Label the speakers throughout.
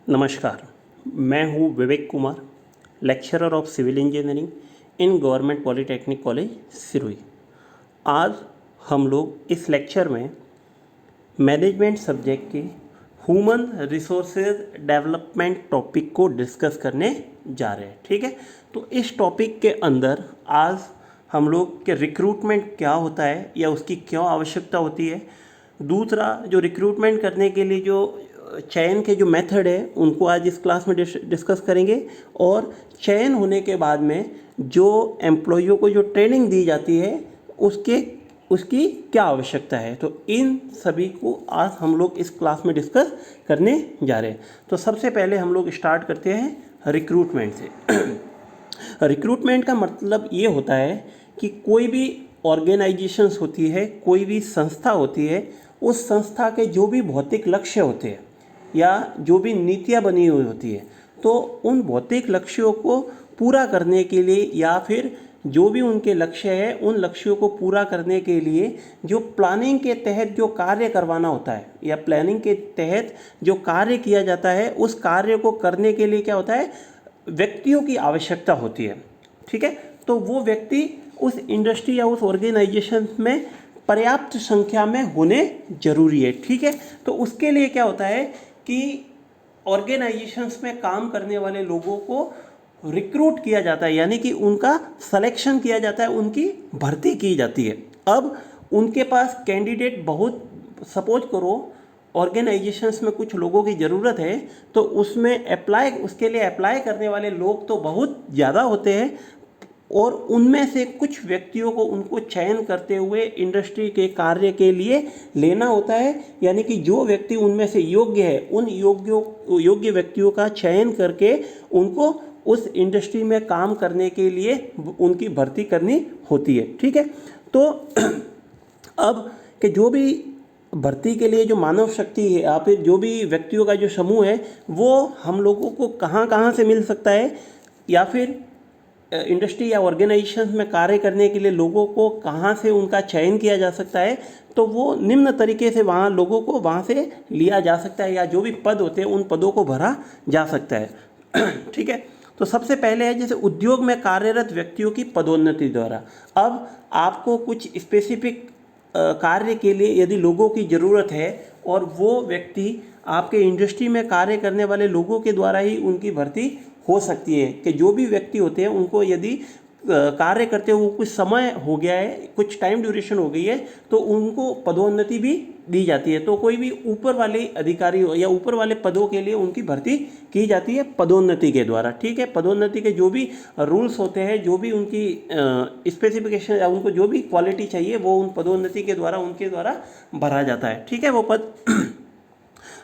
Speaker 1: नमस्कार, मैं हूँ Vivek Kumar, lecturer of civil engineering in government polytechnic college Sirohi. आज हम लोग इस लेक्चर में मैनेजमेंट सब्जेक्ट के ह्यूमन रिसोर्सेज डेवलपमेंट टॉपिक को डिस्कस करने जा रहे हैं। ठीक है, तो इस टॉपिक के अंदर आज हम लोग के रिक्रूटमेंट क्या होता है या उसकी क्यों आवश्यकता होती है, दूसरा जो रिक्रूटमेंट करने के लिए जो चयन के जो मेथड है उनको आज इस क्लास में डिस्कस करेंगे, और चयन होने के बाद में जो एम्प्लॉइयों को जो ट्रेनिंग दी जाती है उसकी क्या आवश्यकता है। तो इन सभी को आज हम लोग इस क्लास में डिस्कस करने जा रहे हैं। तो सबसे पहले हम लोग स्टार्ट करते हैं रिक्रूटमेंट से। रिक्रूटमेंट का मतलब ये होता है कि कोई भी ऑर्गेनाइजेशंस होती है, कोई भी संस्था होती है, उस संस्था के जो भी भौतिक लक्ष्य होते हैं या जो भी नीतियाँ बनी हुई होती है, तो उन भौतिक लक्ष्यों को पूरा करने के लिए या फिर जो भी उनके लक्ष्य है उन लक्ष्यों को पूरा करने के लिए जो प्लानिंग के तहत जो कार्य करवाना होता है या प्लानिंग के तहत जो कार्य किया जाता है, उस कार्य को करने के लिए क्या होता है, व्यक्तियों की आवश्यकता होती है। ठीक है, तो वो व्यक्ति उस इंडस्ट्री या उस ऑर्गेनाइजेशन में पर्याप्त संख्या में होने जरूरी है। ठीक है, तो उसके लिए क्या होता है कि ऑर्गेनाइजेशंस में काम करने वाले लोगों को रिक्रूट किया जाता है, यानी कि उनका सिलेक्शन किया जाता है, उनकी भर्ती की जाती है। अब उनके पास कैंडिडेट बहुत, सपोज करो ऑर्गेनाइजेशंस में कुछ लोगों की ज़रूरत है, तो उसके लिए अप्लाई करने वाले लोग तो बहुत ज़्यादा होते हैं, और उनमें से कुछ व्यक्तियों को उनको चयन करते हुए इंडस्ट्री के कार्य के लिए लेना होता है, यानी कि जो व्यक्ति उनमें से योग्य है उन योग्य व्यक्तियों का चयन करके उनको उस इंडस्ट्री में काम करने के लिए उनकी भर्ती करनी होती है। ठीक है, तो अब कि जो भी भर्ती के लिए जो मानव शक्ति है या फिर जो भी व्यक्तियों का जो समूह है वो हम लोगों को कहाँ कहाँ से मिल सकता है, या फिर इंडस्ट्री या ऑर्गेनाइजेशन में कार्य करने के लिए लोगों को कहाँ से उनका चयन किया जा सकता है, तो वो निम्न तरीके से वहाँ लोगों को वहाँ से लिया जा सकता है, या जो भी पद होते हैं उन पदों को भरा जा सकता है। ठीक है, तो सबसे पहले है जैसे उद्योग में कार्यरत व्यक्तियों की पदोन्नति द्वारा। अब आपको कुछ स्पेसिफिक कार्य के लिए यदि लोगों की ज़रूरत है और वो व्यक्ति आपके इंडस्ट्री में कार्य करने वाले लोगों के द्वारा ही उनकी भर्ती हो सकती है, कि जो भी व्यक्ति होते हैं उनको यदि कार्य करते हुए कुछ समय हो गया है, कुछ टाइम ड्यूरेशन हो गई है, तो उनको पदोन्नति भी दी जाती है। तो कोई भी ऊपर वाले अधिकारी हो या ऊपर वाले पदों के लिए उनकी भर्ती की जाती है पदोन्नति के द्वारा। ठीक है, पदोन्नति के जो भी रूल्स होते हैं, जो भी उनकी स्पेसिफिकेशन या उनको जो भी क्वालिटी चाहिए वो उन पदोन्नति के द्वारा उनके द्वारा भरा जाता है। ठीक है, वो पद।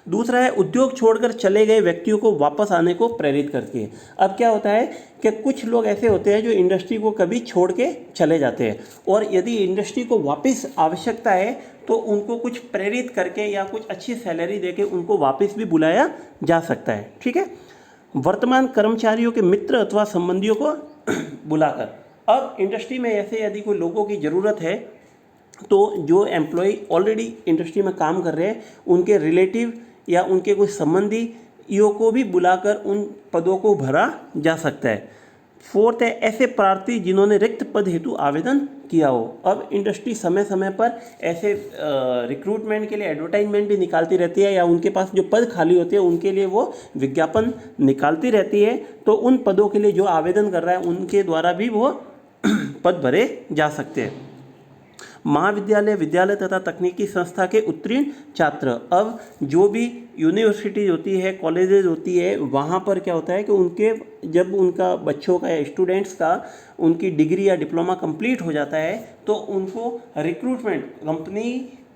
Speaker 1: दूसरा है उद्योग छोड़कर चले गए व्यक्तियों को वापस आने को प्रेरित करती है। अब क्या होता है कि कुछ लोग ऐसे होते हैं जो इंडस्ट्री को कभी छोड़ के चले जाते हैं, और यदि इंडस्ट्री को वापस आवश्यकता है तो उनको कुछ प्रेरित करके या कुछ अच्छी सैलरी देके उनको वापस भी बुलाया जा सकता है। ठीक है, वर्तमान कर्मचारियों के मित्र अथवा संबंधियों को बुलाकर। अब इंडस्ट्री में ऐसे यदि कोई लोगों की ज़रूरत है तो जो एम्प्लॉय ऑलरेडी इंडस्ट्री में काम कर रहे हैं उनके रिलेटिव या उनके कुछ संबंधियों को भी बुलाकर उन पदों को भरा जा सकता है। फोर्थ है ऐसे प्रार्थी जिन्होंने रिक्त पद हेतु आवेदन किया हो। अब इंडस्ट्री समय समय पर ऐसे रिक्रूटमेंट के लिए एडवर्टाइजमेंट भी निकालती रहती है, या उनके पास जो पद खाली होते हैं उनके लिए वो विज्ञापन निकालती रहती है, तो उन पदों के लिए जो आवेदन कर रहा है उनके द्वारा भी वो पद भरे जा सकते हैं। महाविद्यालय, विद्यालय तथा तकनीकी संस्था के उत्तीर्ण छात्र। अब जो भी यूनिवर्सिटीज होती है, कॉलेजेस होती है, वहाँ पर क्या होता है कि उनके जब उनका बच्चों का या स्टूडेंट्स का उनकी डिग्री या डिप्लोमा कंप्लीट हो जाता है तो उनको रिक्रूटमेंट कंपनी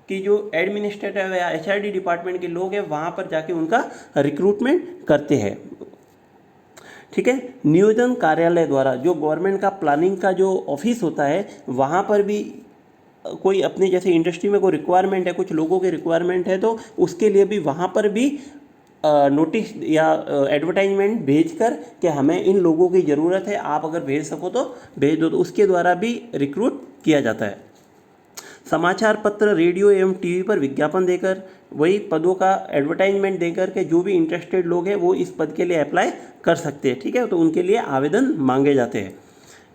Speaker 1: की जो एडमिनिस्ट्रेटिव या एचआरडी डिपार्टमेंट के लोग हैं वहाँ पर जाके उनका रिक्रूटमेंट करते हैं। ठीक है, नियोजन कार्यालय द्वारा जो गवर्नमेंट का प्लानिंग का जो ऑफिस होता है वहाँ पर भी कोई अपने जैसे इंडस्ट्री में कोई रिक्वायरमेंट है, कुछ लोगों की रिक्वायरमेंट है, तो उसके लिए भी वहाँ पर भी नोटिस या एडवर्टाइजमेंट भेजकर कि हमें इन लोगों की ज़रूरत है, आप अगर भेज सको तो भेज दो, तो उसके द्वारा भी रिक्रूट किया जाता है। समाचार पत्र, रेडियो एवं टीवी पर विज्ञापन देकर, वही पदों का एडवर्टाइजमेंट देकर के जो भी इंटरेस्टेड लोग हैं वो इस पद के लिए अप्लाई कर सकते हैं, ठीक है। तो उनके लिए आवेदन मांगे जाते हैं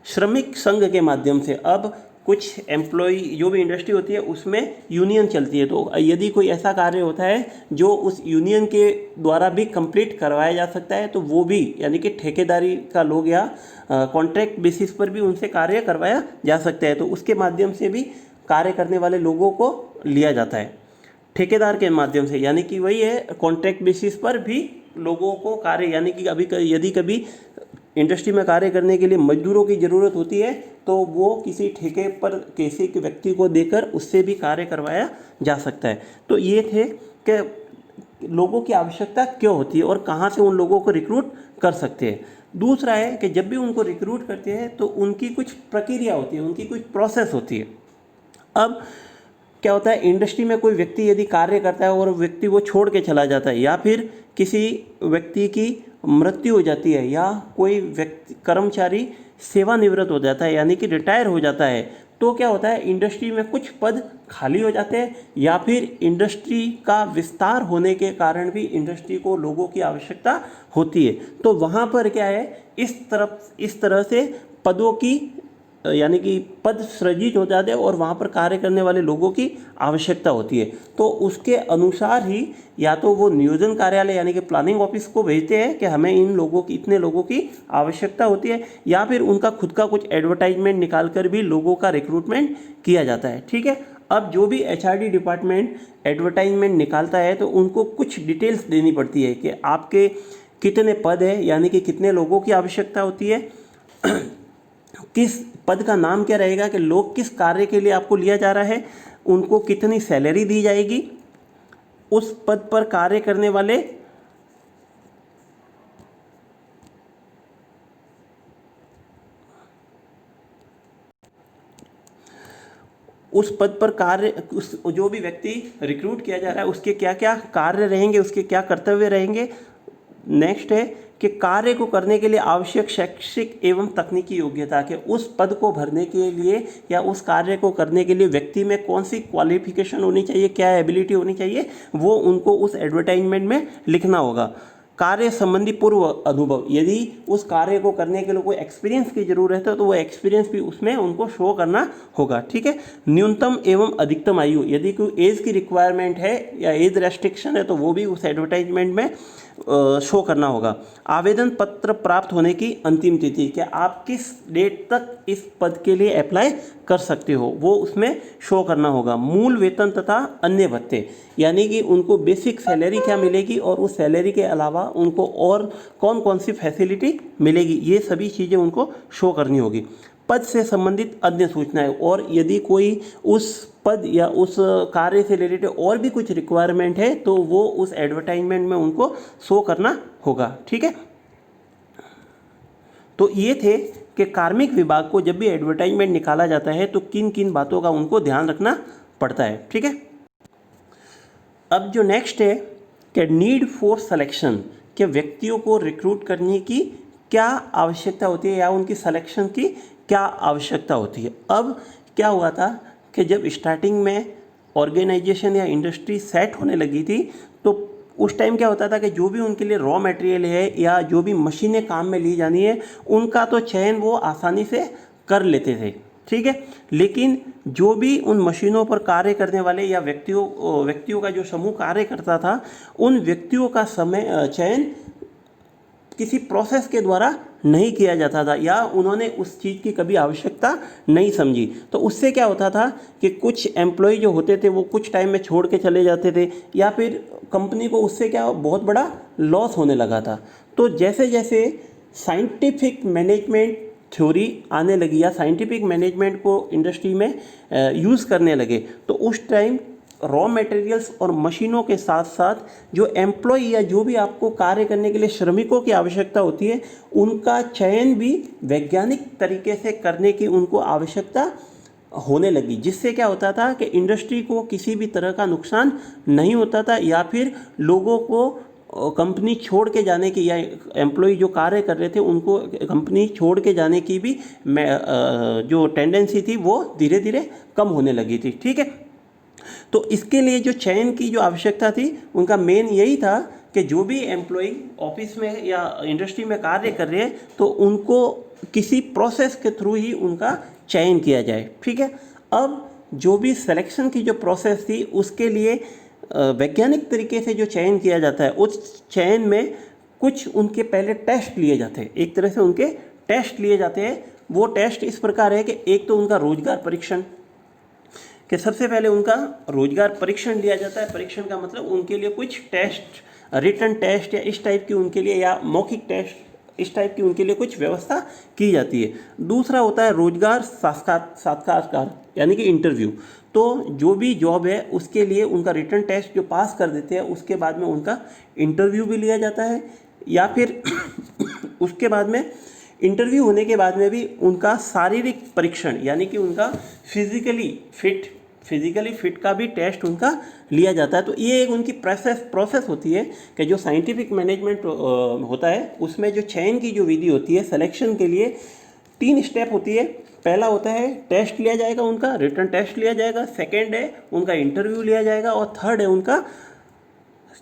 Speaker 1: श्रमिक संघ के माध्यम से। अब कुछ एम्प्लॉय जो भी इंडस्ट्री होती है उसमें यूनियन चलती है, तो यदि कोई ऐसा कार्य होता है जो उस यूनियन के द्वारा भी कंप्लीट करवाया जा सकता है तो वो भी, यानी कि ठेकेदारी का लोग या कॉन्ट्रैक्ट बेसिस पर भी उनसे कार्य करवाया जा सकता है, तो उसके माध्यम से भी कार्य करने वाले लोगों को लिया जाता है ठेकेदार के माध्यम से। यानी कि वही है, कॉन्ट्रैक्ट बेसिस पर भी लोगों को कार्य, यानी कि यदि कभी इंडस्ट्री में कार्य करने के लिए मजदूरों की ज़रूरत होती है तो वो किसी ठेके पर किसी के व्यक्ति को देकर उससे भी कार्य करवाया जा सकता है। तो ये थे कि लोगों की आवश्यकता क्यों होती है और कहाँ से उन लोगों को रिक्रूट कर सकते हैं। दूसरा है कि जब भी उनको रिक्रूट करते हैं तो उनकी कुछ प्रक्रिया होती है, उनकी कुछ प्रोसेस होती है। अब क्या होता है, इंडस्ट्री में कोई व्यक्ति यदि कार्य करता है और व्यक्ति वो छोड़ के चला जाता है, या फिर किसी व्यक्ति की मृत्यु हो जाती है, या कोई व्यक्ति कर्मचारी सेवानिवृत्त हो जाता है यानी कि रिटायर हो जाता है, तो क्या होता है, इंडस्ट्री में कुछ पद खाली हो जाते हैं, या फिर इंडस्ट्री का विस्तार होने के कारण भी इंडस्ट्री को लोगों की आवश्यकता होती है। तो वहाँ पर क्या है, इस तरह से पदों की, यानी कि पद सृजित हो जाते हैं और वहाँ पर कार्य करने वाले लोगों की आवश्यकता होती है। तो उसके अनुसार ही या तो वो नियोजन कार्यालय यानी कि प्लानिंग ऑफिस को भेजते हैं कि हमें इतने लोगों की आवश्यकता होती है, या फिर उनका खुद का कुछ एडवर्टाइजमेंट निकाल कर भी लोगों का रिक्रूटमेंट किया जाता है, ठीक है। अब जो भी एचआरडी डिपार्टमेंट एडवर्टाइजमेंट निकालता है तो उनको कुछ डिटेल्स देनी पड़ती है कि आपके कितने पद है, यानी कि कितने लोगों की आवश्यकता होती है, किस पद का नाम क्या रहेगा, कि लोग किस कार्य के लिए आपको लिया जा रहा है, उनको कितनी सैलरी दी जाएगी, उस पद पर कार्य करने वाले उस पद पर कार्य, जो भी व्यक्ति रिक्रूट किया जा रहा है उसके क्या क्या कार्य रहेंगे, उसके क्या कर्तव्य रहेंगे। नेक्स्ट है कि कार्य को करने के लिए आवश्यक शैक्षिक एवं तकनीकी योग्यता, के उस पद को भरने के लिए या उस कार्य को करने के लिए व्यक्ति में कौन सी क्वालिफिकेशन होनी चाहिए, क्या एबिलिटी होनी चाहिए, वो उनको उस एडवर्टाइजमेंट में लिखना होगा। कार्य संबंधी पूर्व अनुभव, यदि उस कार्य को करने के लिए कोई एक्सपीरियंस की ज़रूरत है तो वो एक्सपीरियंस भी उसमें उनको शो करना होगा, ठीक है। न्यूनतम एवं अधिकतम आयु, यदि कोई एज की रिक्वायरमेंट है या एज रेस्ट्रिक्शन है तो वो भी उस एडवर्टाइजमेंट में शो करना होगा। आवेदन पत्र प्राप्त होने की अंतिम तिथि, कि आप किस डेट तक इस पद के लिए अप्लाई कर सकते हो वो उसमें शो करना होगा। मूल वेतन तथा अन्य भत्ते, यानी कि उनको बेसिक सैलरी क्या मिलेगी और उस सैलरी के अलावा उनको और कौन कौन सी फैसिलिटी मिलेगी, ये सभी चीज़ें उनको शो करनी होगी। पद से संबंधित अन्य सूचनाएं, और यदि कोई उस पद या उस कार्य से रिलेटेड और भी कुछ रिक्वायरमेंट है तो वो उस एडवर्टाइजमेंट में उनको शो करना होगा, ठीक है। तो ये थे कि कार्मिक विभाग को जब भी एडवर्टाइजमेंट निकाला जाता है तो किन किन बातों का उनको ध्यान रखना पड़ता है, ठीक है। अब जो नेक्स्ट है कि नीड फॉर सिलेक्शन, के व्यक्तियों को रिक्रूट करने की क्या आवश्यकता होती है या उनकी सिलेक्शन की क्या आवश्यकता होती है। अब क्या हुआ था कि जब स्टार्टिंग में ऑर्गेनाइजेशन या इंडस्ट्री सेट होने लगी थी तो उस टाइम क्या होता था कि जो भी उनके लिए रॉ मटेरियल है या जो भी मशीनें काम में ली जानी है उनका तो चयन वो आसानी से कर लेते थे, ठीक है। लेकिन जो भी उन मशीनों पर कार्य करने वाले या व्यक्तियों का जो समूह कार्य करता था उन व्यक्तियों का चयन किसी प्रोसेस के द्वारा नहीं किया जाता था या उन्होंने उस चीज़ की कभी आवश्यकता नहीं समझी। तो उससे क्या होता था कि कुछ एम्प्लॉय जो होते थे वो कुछ टाइम में छोड़ के चले जाते थे या फिर कंपनी को उससे क्या बहुत बड़ा लॉस होने लगा था। तो जैसे जैसे साइंटिफिक मैनेजमेंट थ्योरी आने लगी या साइंटिफिक मैनेजमेंट को इंडस्ट्री में यूज़ करने लगे तो उस टाइम रॉ मटेरियल्स और मशीनों के साथ साथ जो एम्प्लॉय या जो भी आपको कार्य करने के लिए श्रमिकों की आवश्यकता होती है उनका चयन भी वैज्ञानिक तरीके से करने की उनको आवश्यकता होने लगी, जिससे क्या होता था कि इंडस्ट्री को किसी भी तरह का नुकसान नहीं होता था या फिर लोगों को कंपनी छोड़ के जाने की या एम्प्लॉय जो कार्य कर रहे थे उनको कंपनी छोड़ के जाने की भी जो टेंडेंसी थी वो धीरे धीरे कम होने लगी थी, ठीक है। तो इसके लिए जो चयन की जो आवश्यकता थी, उनका मेन यही था कि जो भी एम्प्लॉय ऑफिस में या इंडस्ट्री में कार्य कर रहे हैं तो उनको किसी प्रोसेस के थ्रू ही उनका चयन किया जाए। ठीक है। अब जो भी सिलेक्शन की जो प्रोसेस थी उसके लिए वैज्ञानिक तरीके से जो चयन किया जाता है, उस चयन में कुछ उनके पहले टेस्ट लिए जाते हैं, एक तरह से उनके टेस्ट लिए जाते हैं। वो टेस्ट इस प्रकार है कि एक तो उनका रोजगार परीक्षण, कि सबसे पहले उनका रोजगार परीक्षण लिया जाता है। परीक्षण का मतलब उनके लिए कुछ टेस्ट, रिटन टेस्ट या इस टाइप की उनके लिए, या मौखिक टेस्ट इस टाइप की उनके लिए कुछ व्यवस्था की जाती है। दूसरा होता है रोजगार साक्षात्कार यानी कि इंटरव्यू। तो जो भी जॉब है उसके लिए उनका रिटन टेस्ट जो पास कर देते हैं उसके बाद में उनका इंटरव्यू भी लिया जाता है, या फिर उसके बाद में इंटरव्यू होने के बाद में भी उनका शारीरिक परीक्षण यानी कि उनका फिजिकली फिट का भी टेस्ट उनका लिया जाता है। तो ये एक उनकी प्रोसेस होती है कि जो साइंटिफिक मैनेजमेंट होता है उसमें जो चयन की जो विधि होती है सिलेक्शन के लिए 3 स्टेप होती है। पहला होता है टेस्ट लिया जाएगा, उनका रिटन टेस्ट लिया जाएगा। सेकेंड है उनका इंटरव्यू लिया जाएगा, और थर्ड है उनका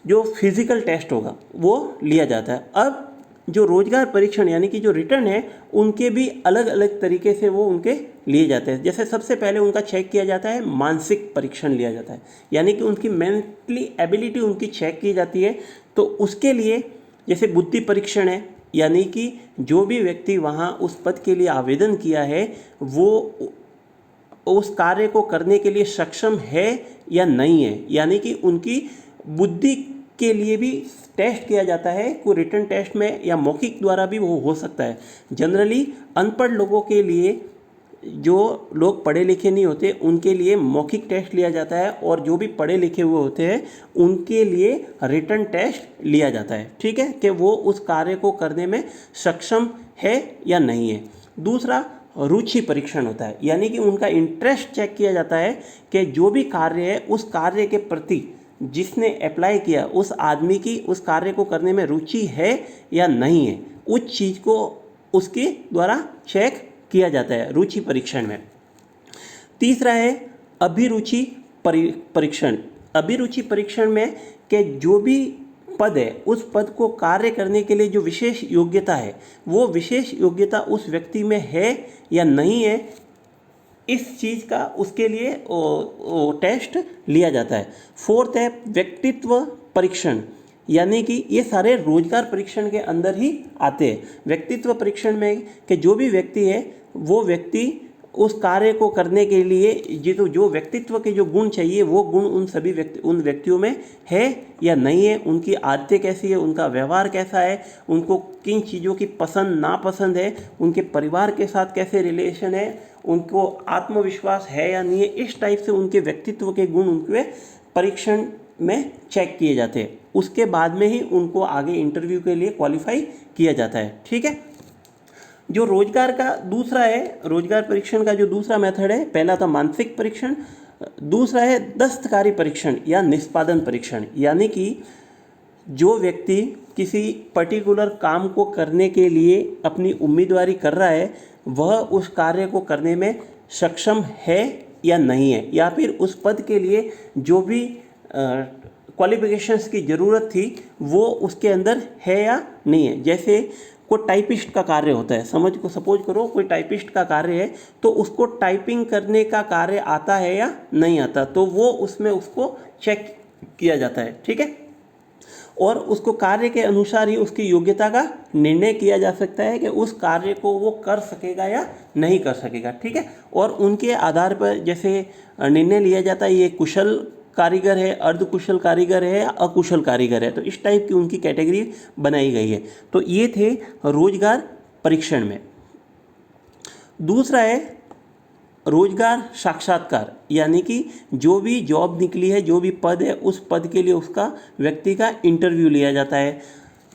Speaker 1: जो फिजिकल टेस्ट होगा वो लिया जाता है। अब जो रोजगार परीक्षण यानी कि जो रिटर्न है उनके भी अलग अलग तरीके से वो उनके लिए जाते हैं। जैसे सबसे पहले उनका चेक किया जाता है, मानसिक परीक्षण लिया जाता है, यानी कि उनकी मेंटली एबिलिटी उनकी चेक की जाती है। तो उसके लिए जैसे बुद्धि परीक्षण है, यानी कि जो भी व्यक्ति वहाँ उस पद के लिए आवेदन किया है वो उस कार्य को करने के लिए सक्षम है या नहीं है, यानी कि उनकी बुद्धि के लिए भी टेस्ट किया जाता है। कोई रिटन टेस्ट में या मौखिक द्वारा भी वो हो सकता है। जनरली अनपढ़ लोगों के लिए, जो लोग पढ़े लिखे नहीं होते उनके लिए मौखिक टेस्ट लिया जाता है, और जो भी पढ़े लिखे हुए होते हैं उनके लिए रिटन टेस्ट लिया जाता है। ठीक है, कि वो उस कार्य को करने में सक्षम है या नहीं है। दूसरा रुचि परीक्षण होता है, यानी कि उनका इंटरेस्ट चेक किया जाता है कि जो भी कार्य है उस कार्य के प्रति जिसने अप्लाई किया उस आदमी की उस कार्य को करने में रुचि है या नहीं है। उस चीज़ को उसके द्वारा चेक किया जाता है रुचि परीक्षण में। तीसरा है अभिरुचि परीक्षण। अभिरुचि परीक्षण में कि जो भी पद है उस पद को कार्य करने के लिए जो विशेष योग्यता है वो विशेष योग्यता उस व्यक्ति में है या नहीं है, इस चीज़ का उसके लिए टेस्ट लिया जाता है। फोर्थ है व्यक्तित्व परीक्षण, यानी कि ये सारे रोजगार परीक्षण के अंदर ही आते हैं। व्यक्तित्व परीक्षण में कि जो भी व्यक्ति है वो व्यक्ति उस कार्य को करने के लिए जो व्यक्तित्व के जो गुण चाहिए वो गुण उन व्यक्तियों में है या नहीं है, उनकी आदतें कैसी है, उनका व्यवहार कैसा है, उनको किन चीज़ों की पसंद नापसंद है, उनके परिवार के साथ कैसे रिलेशन है, उनको आत्मविश्वास है या नहीं है। इस टाइप से उनके व्यक्तित्व के गुण उनके परीक्षण में चेक किए जाते हैं। उसके बाद में ही उनको आगे इंटरव्यू के लिए क्वालिफाई किया जाता है। ठीक है। जो रोजगार का दूसरा है, रोजगार परीक्षण का जो दूसरा मेथड है, पहला था मानसिक परीक्षण, दूसरा है दस्तकारी परीक्षण या निष्पादन परीक्षण, यानी कि जो व्यक्ति किसी पर्टिकुलर काम को करने के लिए अपनी उम्मीदवारी कर रहा है वह उस कार्य को करने में सक्षम है या नहीं है, या फिर उस पद के लिए जो भी क्वालिफिकेशंस की ज़रूरत थी वो उसके अंदर है या नहीं है। जैसे कोई टाइपिस्ट का कार्य होता है, सपोज करो कोई टाइपिस्ट का कार्य है तो उसको टाइपिंग करने का कार्य आता है या नहीं आता, तो वो उसमें उसको चेक किया जाता है। ठीक है। और उसको कार्य के अनुसार ही उसकी योग्यता का निर्णय किया जा सकता है कि उस कार्य को वो कर सकेगा या नहीं कर सकेगा। ठीक है। और उनके आधार पर जैसे निर्णय लिया जाता है ये कुशल कारीगर है, अर्धकुशल कारीगर है, अकुशल कारीगर है, तो इस टाइप की उनकी कैटेगरी बनाई गई है। तो ये थे रोजगार परीक्षण में। दूसरा है रोजगार साक्षात्कार, यानी कि जो भी जॉब निकली है, जो भी पद है, उस पद के लिए उसका व्यक्ति का इंटरव्यू लिया जाता है।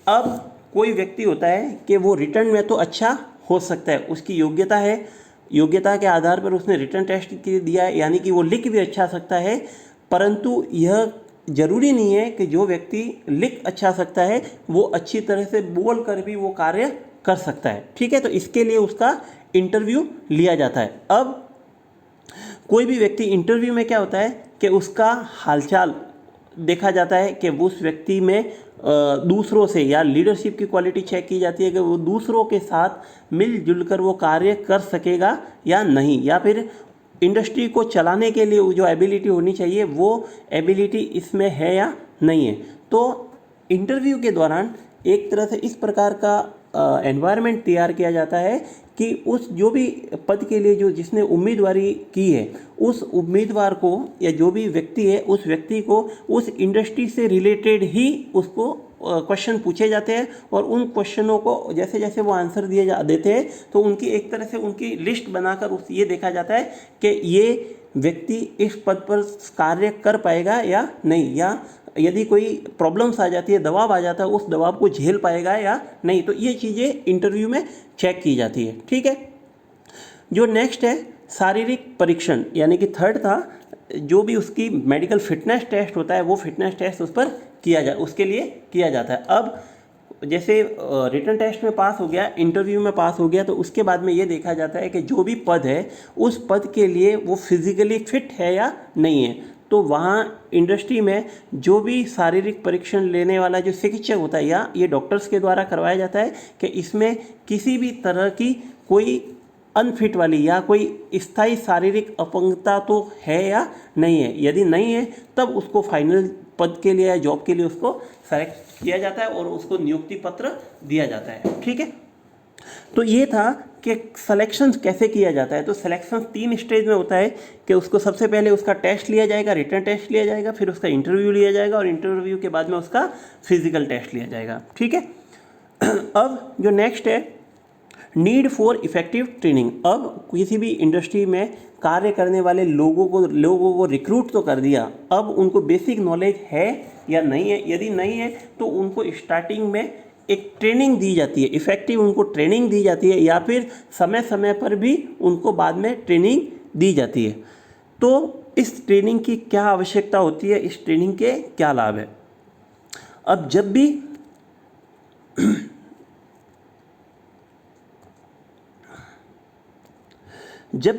Speaker 1: अब कोई व्यक्ति होता है कि वो रिटर्न में तो अच्छा हो सकता है, उसकी योग्यता है, योग्यता के आधार पर उसने रिटर्न टेस्ट दिया है, यानी कि वो लिख भी अच्छा सकता है, परंतु यह जरूरी नहीं है कि जो व्यक्ति लिख अच्छा सकता है वो अच्छी तरह से बोल कर भी वो कार्य कर सकता है। ठीक है। तो इसके लिए उसका इंटरव्यू लिया जाता है। अब कोई भी व्यक्ति इंटरव्यू में क्या होता है कि उसका हालचाल देखा जाता है कि उस व्यक्ति में दूसरों से या लीडरशिप की क्वालिटी चेक की जाती है कि वो दूसरों के साथ मिलजुल कर वो कार्य कर सकेगा या नहीं, या फिर इंडस्ट्री को चलाने के लिए जो एबिलिटी होनी चाहिए वो एबिलिटी इसमें है या नहीं है। तो इंटरव्यू के दौरान एक तरह से इस प्रकार का एनवायरनमेंट तैयार किया जाता है कि उस जो भी पद के लिए जो जिसने उम्मीदवारी की है उस उम्मीदवार को या जो भी व्यक्ति है उस व्यक्ति को उस इंडस्ट्री से रिलेटेड ही उसको क्वेश्चन पूछे जाते हैं, और उन क्वेश्चनों को जैसे जैसे वो आंसर देते हैं तो उनकी एक तरह से उनकी लिस्ट बनाकर उस ये देखा जाता है कि ये व्यक्ति इस पद पर कार्य कर पाएगा या नहीं, या यदि कोई प्रॉब्लम्स आ जाती है, दबाव आ जाता है, उस दबाव को झेल पाएगा या नहीं। तो ये चीज़ें इंटरव्यू में चेक की जाती है। ठीक है, जो नेक्स्ट है शारीरिक परीक्षण, यानी कि थर्ड था, जो भी उसकी मेडिकल फिटनेस टेस्ट होता है वो फिटनेस टेस्ट उस पर उसके लिए किया जाता है। अब जैसे रिटन टेस्ट में पास हो गया, इंटरव्यू में पास हो गया, तो उसके बाद में ये देखा जाता है कि जो भी पद है उस पद के लिए वो फिजिकली फिट है या नहीं है। तो वहाँ इंडस्ट्री में जो भी शारीरिक परीक्षण लेने वाला जो चिकित्सक होता है या ये डॉक्टर्स के द्वारा करवाया जाता है कि इसमें किसी भी तरह की कोई अनफिट वाली या कोई स्थायी शारीरिक अपंगता तो है या नहीं है। यदि नहीं है तब उसको फाइनल पद के लिए या जॉब के लिए उसको सेलेक्ट किया जाता है और उसको नियुक्ति पत्र दिया जाता है। ठीक है, तो ये था कि सिलेक्शन कैसे किया जाता है। तो सिलेक्शन 3 स्टेज में होता है कि उसको सबसे पहले उसका टेस्ट लिया जाएगा, रिटन टेस्ट लिया जाएगा, फिर उसका इंटरव्यू लिया जाएगा और इंटरव्यू के बाद में उसका फिजिकल टेस्ट लिया जाएगा। ठीक है, अब जो नेक्स्ट है नीड फॉर इफेक्टिव ट्रेनिंग। अब किसी भी इंडस्ट्री में कार्य करने वाले लोगों को रिक्रूट तो कर दिया, अब उनको बेसिक नॉलेज है या नहीं है। यदि नहीं है तो उनको स्टार्टिंग में एक ट्रेनिंग दी जाती है, इफेक्टिव उनको ट्रेनिंग दी जाती है, या फिर समय समय पर भी उनको बाद में ट्रेनिंग दी जाती है। तो इस ट्रेनिंग की क्या आवश्यकता होती है, इस ट्रेनिंग के क्या लाभ है। अब जब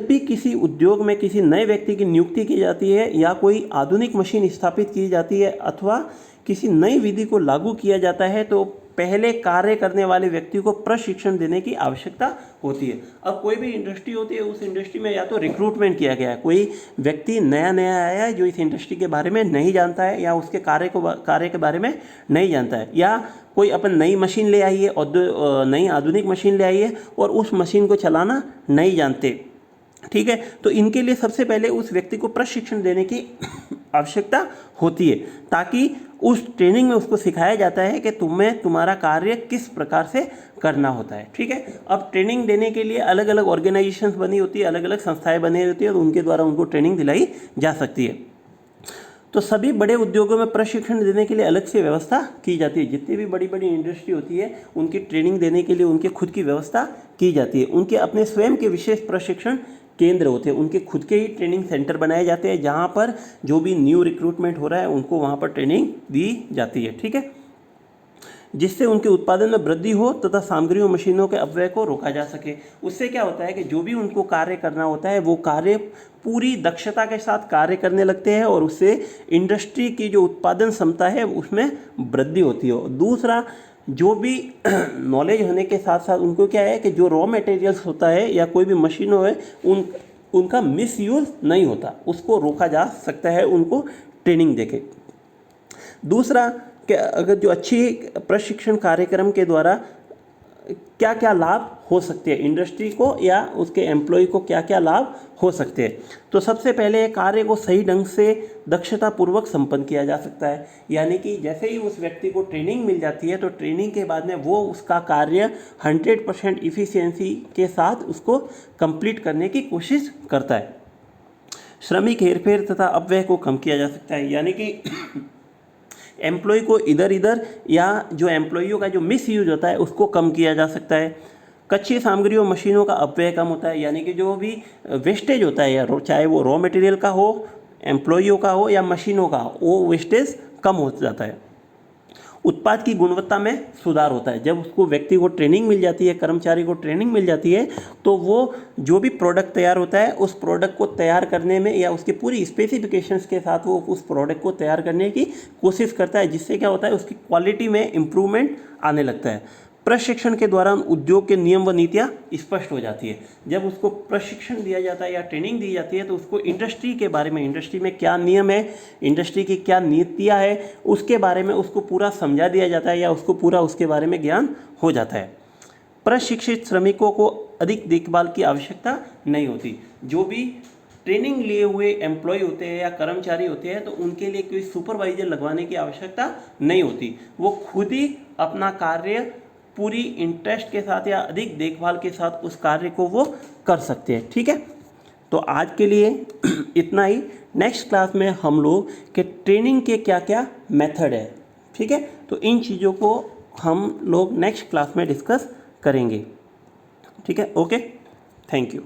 Speaker 1: भी किसी उद्योग में किसी नए व्यक्ति की नियुक्ति की जाती है या कोई आधुनिक मशीन स्थापित की जाती है अथवा किसी नई विधि को लागू किया जाता है तो पहले कार्य करने वाले व्यक्ति को प्रशिक्षण देने की आवश्यकता होती है। अब कोई भी इंडस्ट्री होती है, उस इंडस्ट्री में या तो रिक्रूटमेंट किया गया है, कोई व्यक्ति नया आया है जो इस इंडस्ट्री के बारे में नहीं जानता है या उसके कार्य के बारे में नहीं जानता है, या कोई अपन नई मशीन ले आई है और नई आधुनिक मशीन ले आई है और उस मशीन को चलाना नहीं जानते। ठीक है, तो इनके लिए सबसे पहले उस व्यक्ति को प्रशिक्षण देने की आवश्यकता होती है, ताकि उस ट्रेनिंग में उसको सिखाया जाता है कि तुम्हारा कार्य किस प्रकार से करना होता है। ठीक है, अब ट्रेनिंग देने के लिए अलग अलग ऑर्गेनाइजेशंस बनी होती है, अलग अलग संस्थाएं बनी होती है, तो उनके द्वारा उनको ट्रेनिंग दिलाई जा सकती है। तो सभी बड़े उद्योगों में प्रशिक्षण देने के लिए अलग से व्यवस्था की जाती है। जितनी भी बड़ी बड़ी इंडस्ट्री होती है उनकी ट्रेनिंग देने के लिए उनके खुद की व्यवस्था की जाती है। उनके अपने स्वयं के विशेष प्रशिक्षण केंद्र होते हैं, उनके खुद के ही ट्रेनिंग सेंटर बनाए जाते हैं जहाँ पर जो भी न्यू रिक्रूटमेंट हो रहा है उनको वहाँ पर ट्रेनिंग दी जाती है। ठीक है, जिससे उनके उत्पादन में वृद्धि हो तथा सामग्री और मशीनों के अपव्यय को रोका जा सके। उससे क्या होता है कि जो भी उनको कार्य करना होता है वो कार्य पूरी दक्षता के साथ कार्य करने लगते हैं और उससे इंडस्ट्री की जो उत्पादन क्षमता है उसमें वृद्धि होती है। दूसरा, जो भी नॉलेज होने के साथ साथ उनको क्या है कि जो रॉ मटेरियल्स होता है या कोई भी मशीनों है उनका मिसयूज़ नहीं होता, उसको रोका जा सकता है उनको ट्रेनिंग देके। दूसरा, कि अगर जो अच्छी प्रशिक्षण कार्यक्रम के द्वारा क्या क्या लाभ हो सकते हैं इंडस्ट्री को या उसके एम्प्लॉय को, क्या क्या लाभ हो सकते हैं। तो सबसे पहले कार्य को सही ढंग से दक्षतापूर्वक संपन्न किया जा सकता है, यानी कि जैसे ही उस व्यक्ति को ट्रेनिंग मिल जाती है तो ट्रेनिंग के बाद में वो उसका कार्य 100% इफ़िशियंसी के साथ उसको कंप्लीट करने की कोशिश करता है। श्रमिक हेरफेर तथा अपव्यय को कम किया जा सकता है, यानी कि एम्प्लॉय को इधर या जो एम्प्लॉइयों का जो मिस यूज होता है उसको कम किया जा सकता है। कच्ची सामग्री और मशीनों का अपव्यय कम होता है, यानी कि जो भी वेस्टेज होता है या चाहे वो रॉ मटेरियल का हो, एम्प्लॉइयों का हो या मशीनों का हो, वो वेस्टेज कम हो जाता है। उत्पाद की गुणवत्ता में सुधार होता है। जब उसको व्यक्ति को ट्रेनिंग मिल जाती है, कर्मचारी को ट्रेनिंग मिल जाती है, तो वो जो भी प्रोडक्ट तैयार होता है उस प्रोडक्ट को तैयार करने में या उसकी पूरी स्पेसिफिकेशंस के साथ वो उस प्रोडक्ट को तैयार करने की कोशिश करता है, जिससे क्या होता है उसकी क्वालिटी में इम्प्रूवमेंट आने लगता है। प्रशिक्षण के दौरान उद्योग के नियम व नीतियाँ स्पष्ट हो जाती है। जब उसको प्रशिक्षण दिया जाता है या ट्रेनिंग दी जाती है तो उसको इंडस्ट्री के बारे में, इंडस्ट्री में क्या नियम है, इंडस्ट्री की क्या नीतियाँ है, उसके बारे में उसको पूरा समझा दिया जाता है या उसको पूरा उसके बारे में ज्ञान हो जाता है। प्रशिक्षित श्रमिकों को अधिक देखभाल की आवश्यकता नहीं होती। जो भी ट्रेनिंग लिए हुए एम्प्लॉय होते हैं या कर्मचारी होते हैं तो उनके लिए कोई सुपरवाइजर लगवाने की आवश्यकता नहीं होती। वो खुद ही अपना कार्य पूरी इंटरेस्ट के साथ या अधिक देखभाल के साथ उस कार्य को वो कर सकते हैं। ठीक है, तो आज के लिए इतना ही। नेक्स्ट क्लास में हम लोग के ट्रेनिंग के क्या क्या मेथड है, ठीक है, तो इन चीज़ों को हम लोग नेक्स्ट क्लास में डिस्कस करेंगे। ठीक है, ओके, थैंक यू।